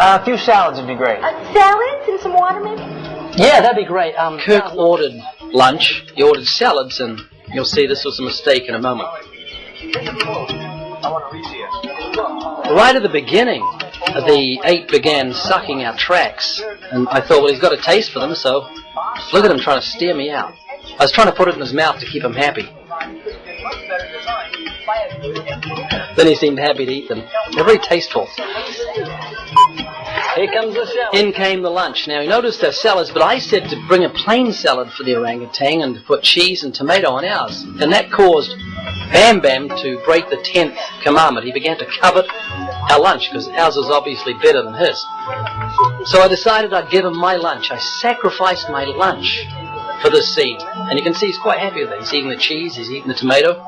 A few salads would be great. Salads and some water, maybe? Yeah, that'd be great. Kirk ordered lunch. He ordered salads, and you'll see this was a mistake in a moment. Right at the beginning, the ape began sucking our tracks, and I thought, well, he's got a taste for them, so look at him trying to steer me out. I was trying to put it in his mouth to keep him happy. Then he seemed happy to eat them. They're very tasteful. Here comes the salad. In came the lunch. Now, you notice they're salads, but I said to bring a plain salad for the orangutan and to put cheese and tomato on ours. And that caused Bam Bam to break the 10th commandment. He began to covet our lunch because ours was obviously better than his. So I decided I'd give him my lunch. I sacrificed my lunch for this scene. And you can see he's quite happy with it. He's eating the cheese, he's eating the tomato.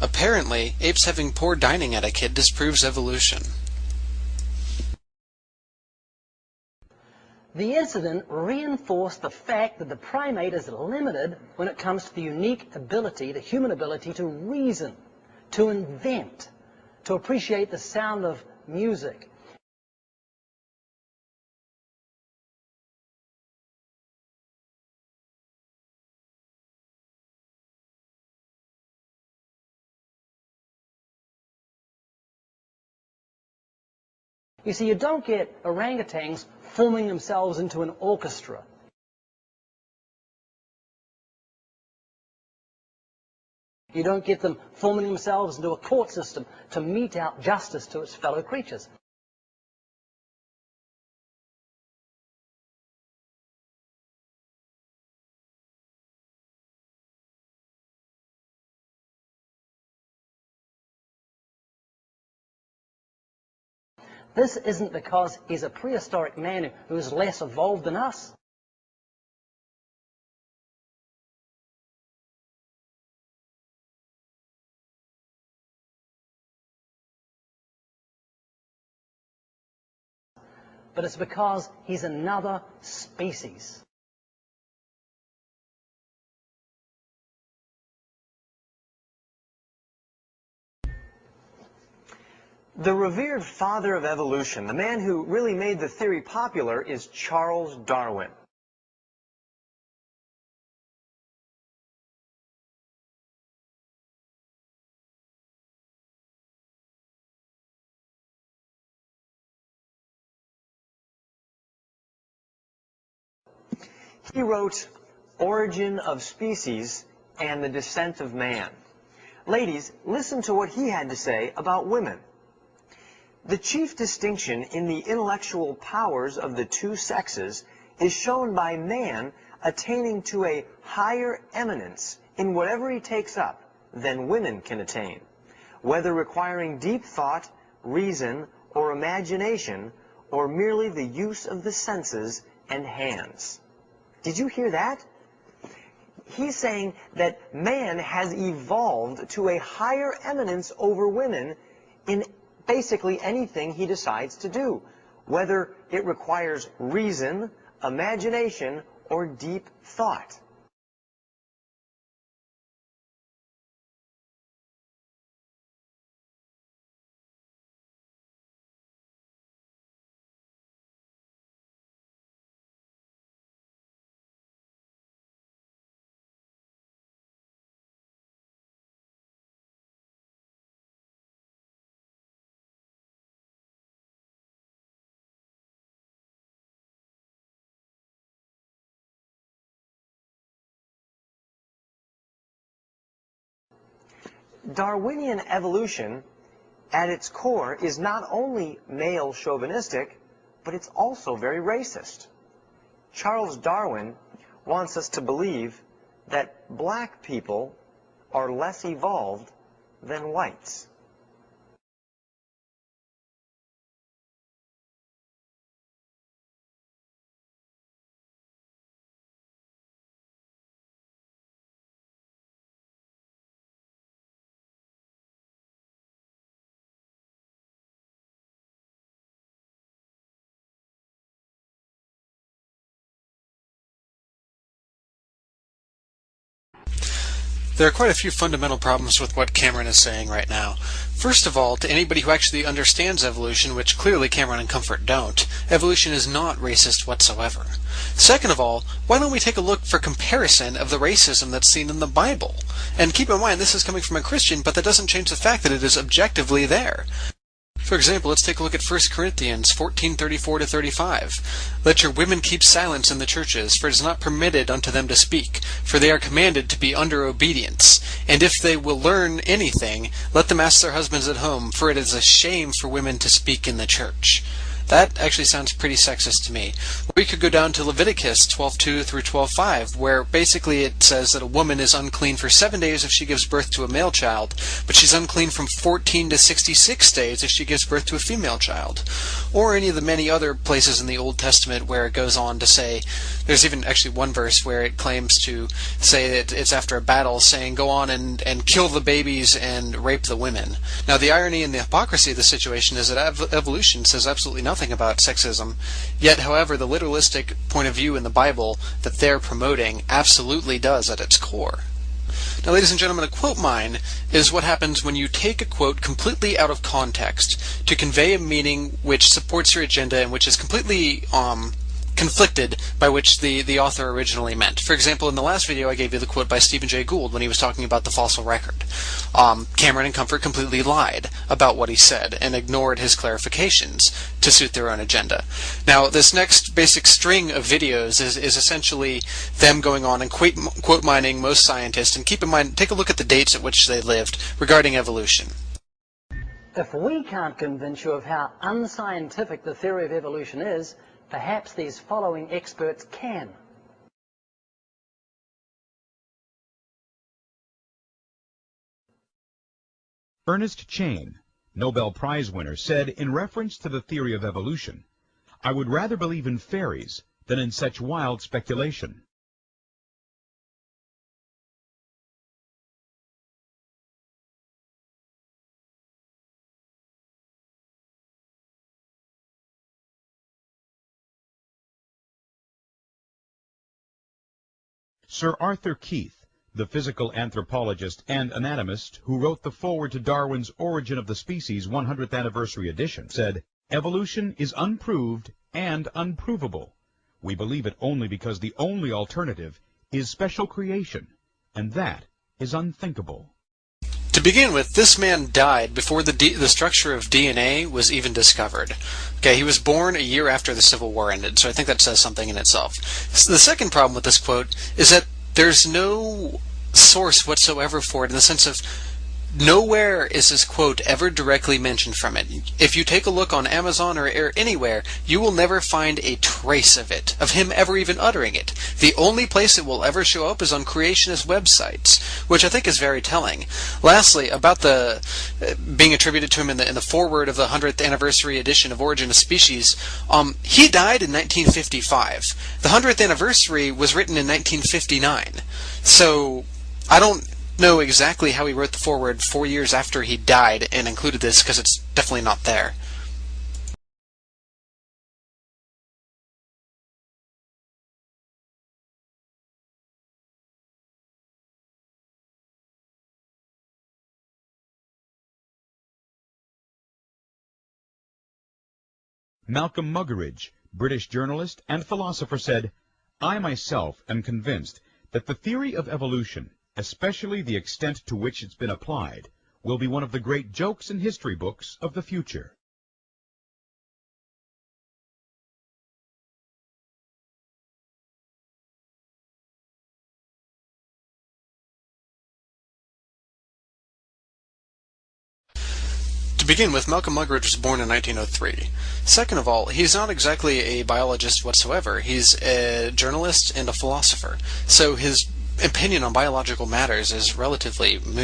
Apparently, apes having poor dining etiquette disproves evolution. The incident reinforced the fact that the primate is limited when it comes to the unique ability, the human ability to reason, to invent, to appreciate the sound of music. You see, you don't get orangutans forming themselves into an orchestra. You don't get them forming themselves into a court system to mete out justice to its fellow creatures. This isn't because he's a prehistoric man who is less evolved than us. But it's because he's another species. The revered father of evolution, the man who really made the theory popular, is Charles Darwin. He wrote Origin of Species and the Descent of Man. Ladies, listen to what he had to say about women. The chief distinction in the intellectual powers of the two sexes is shown by man attaining to a higher eminence in whatever he takes up than women can attain, whether requiring deep thought, reason, or imagination, or merely the use of the senses and hands. Did you hear that? He's saying that man has evolved to a higher eminence over women in basically anything he decides to do, whether it requires reason, imagination, or deep thought. Darwinian evolution, at its core, is not only male chauvinistic, but it's also very racist. Charles Darwin wants us to believe that black people are less evolved than whites. There are quite a few fundamental problems with what Cameron is saying right now. First of all, to anybody who actually understands evolution, which clearly Cameron and Comfort don't, evolution is not racist whatsoever. Second of all, why don't we take a look for comparison of the racism that's seen in the Bible? And keep in mind, this is coming from a Christian, but that doesn't change the fact that it is objectively there. For example, let's take a look at 1 Corinthians 14:34-35. Let your women keep silence in the churches, for it is not permitted unto them to speak, for they are commanded to be under obedience. And if they will learn anything, let them ask their husbands at home, for it is a shame for women to speak in the church. That actually sounds pretty sexist to me. We could go down to Leviticus 12:2-12:5, where basically it says that a woman is unclean for 7 days if she gives birth to a male child, but she's unclean from 14 to 66 days if she gives birth to a female child. Or any of the many other places in the Old Testament where it goes on to say, there's even actually one verse where it claims to say that it's after a battle, saying go on and kill the babies and rape the women. Now the irony and the hypocrisy of the situation is that evolution says absolutely nothing about sexism, yet however the literalistic point of view in the Bible that they're promoting absolutely does at its core. Now ladies and gentlemen, a quote mine is what happens when you take a quote completely out of context to convey a meaning which supports your agenda and which is completely conflicted by which the author originally meant. For example, in the last video I gave you the quote by Stephen Jay Gould when he was talking about the fossil record. Cameron and Comfort completely lied about what he said and ignored his clarifications to suit their own agenda. Now, this next basic string of videos is essentially them going on and quote mining most scientists, and keep in mind, take a look at the dates at which they lived regarding evolution. If we can't convince you of how unscientific the theory of evolution is, perhaps these following experts can. Ernest Chain, Nobel Prize winner, said in reference to the theory of evolution, "I would rather believe in fairies than in such wild speculation." Sir Arthur Keith, the physical anthropologist and anatomist who wrote the foreword to Darwin's Origin of the Species 100th Anniversary Edition, said, "Evolution is unproved and unprovable. We believe it only because the only alternative is special creation, and that is unthinkable." To begin with, this man died before the structure of DNA was even discovered. Okay, he was born a year after the Civil War ended, so I think that says something in itself. So the second problem with this quote is that there's no source whatsoever for it, in the sense of nowhere is this quote ever directly mentioned from it. If you take a look on Amazon or anywhere, you will never find a trace of it, of him ever even uttering it. The only place it will ever show up is on creationist websites, which I think is very telling. Lastly, about the being attributed to him in the foreword of the 100th anniversary edition of Origin of Species, he died in 1955. The 100th anniversary was written in 1959. So I don't know exactly how he wrote the foreword 4 years after he died and included this, because it's definitely not there. Malcolm Muggeridge, British journalist and philosopher, said, "I myself am convinced that the theory of evolution, especially the extent to which it's been applied, will be one of the great jokes in history books of the future." To begin with, Malcolm Muggeridge was born in 1903. Second of all, he's not exactly a biologist whatsoever. He's a journalist and a philosopher. So his opinion on biological matters is relatively moot.